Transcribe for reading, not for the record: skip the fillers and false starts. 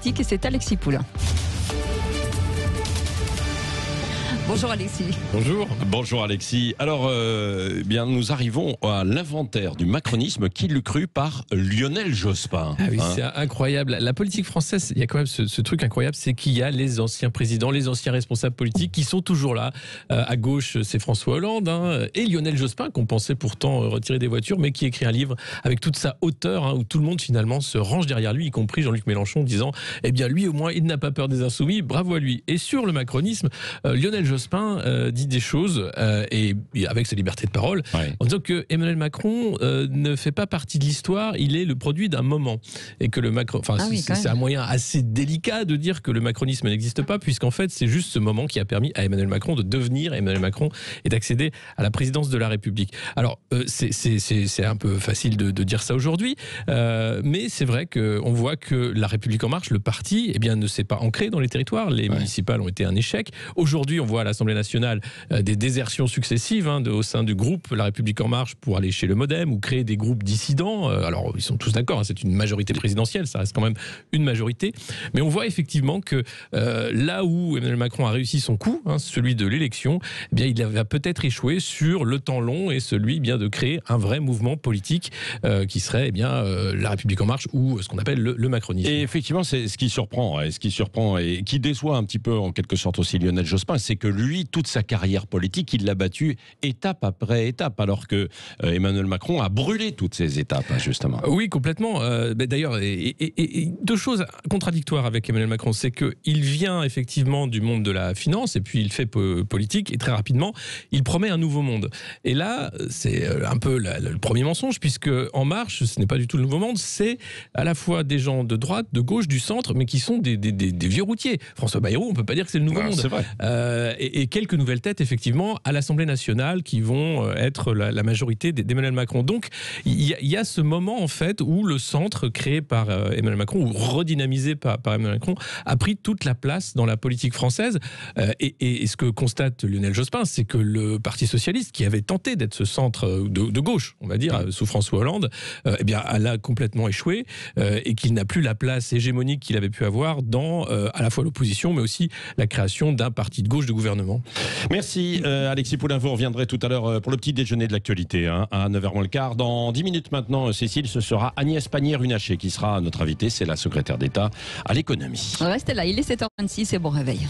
politique et c'est Alexis Poulain. Bonjour Alexis. Bonjour. Bonjour Alexis. Alors, bien, nous arrivons à l'inventaire du macronisme qui l'eût cru par Lionel Jospin. Ah oui, c'est incroyable. La politique française, il y a quand même ce truc incroyable, c'est qu'il y a les anciens présidents, les anciens responsables politiques qui sont toujours là. À gauche, c'est François Hollande et Lionel Jospin, qu'on pensait pourtant retirer des voitures, mais qui écrit un livre avec toute sa hauteur, où tout le monde finalement se range derrière lui, y compris Jean-Luc Mélenchon, disant « Eh bien, lui au moins, il n'a pas peur des insoumis, bravo à lui ». Et sur le macronisme, Lionel Jospin dit des choses et avec sa liberté de parole en disant que Emmanuel Macron ne fait pas partie de l'histoire, il est le produit d'un moment et que le Macron, c'est un moyen assez délicat de dire que le macronisme n'existe pas puisqu'en fait c'est juste ce moment qui a permis à Emmanuel Macron de devenir Emmanuel Macron et d'accéder à la présidence de la République. Alors c'est un peu facile de dire ça aujourd'hui, mais c'est vrai qu'on voit que la République en marche, le parti, ne s'est pas ancré dans les territoires. Les municipales ont été un échec. Aujourd'hui, on voit à l'Assemblée nationale des désertions successives au sein du groupe La République en marche pour aller chez le MoDem ou créer des groupes dissidents. Alors, ils sont tous d'accord, c'est une majorité présidentielle, ça reste quand même une majorité. Mais on voit effectivement que là où Emmanuel Macron a réussi son coup, celui de l'élection, il va peut-être échouer sur le temps long et celui de créer un vrai mouvement politique qui serait La République en marche ou ce qu'on appelle le macronisme. Et effectivement, c'est ce qui surprend et qui déçoit un petit peu en quelque sorte aussi Lionel Jospin, c'est que lui, toute sa carrière politique, il l'a battue étape après étape, alors que Emmanuel Macron a brûlé toutes ces étapes, justement. Oui, complètement. D'ailleurs, et deux choses contradictoires avec Emmanuel Macron, c'est qu'il vient effectivement du monde de la finance et puis il fait politique et très rapidement, il promet un nouveau monde. Et là, c'est un peu le premier mensonge, puisque En Marche, ce n'est pas du tout le nouveau monde, c'est à la fois des gens de droite, de gauche, du centre, mais qui sont des vieux routiers. François Bayrou, on ne peut pas dire que c'est le nouveau monde. C'est vrai. Et quelques nouvelles têtes, effectivement, à l'Assemblée nationale qui vont être la majorité d'Emmanuel Macron. Donc, il y a ce moment, en fait, où le centre créé par Emmanuel Macron, ou redynamisé par Emmanuel Macron, a pris toute la place dans la politique française. Et ce que constate Lionel Jospin, c'est que le Parti socialiste, qui avait tenté d'être ce centre de gauche, on va dire, sous François Hollande, elle a complètement échoué et qu'il n'a plus la place hégémonique qu'il avait pu avoir dans à la fois l'opposition, mais aussi la création d'un parti de gauche de gouvernement. Merci Alexis Poulain, vous reviendrez tout à l'heure pour le petit déjeuner de l'actualité à 9h moins le quart. Dans 10 minutes maintenant, Cécile, ce sera Agnès Pannier-Runacher qui sera notre invitée, c'est la secrétaire d'État à l'économie. Restez là, il est 7h26 et bon réveil.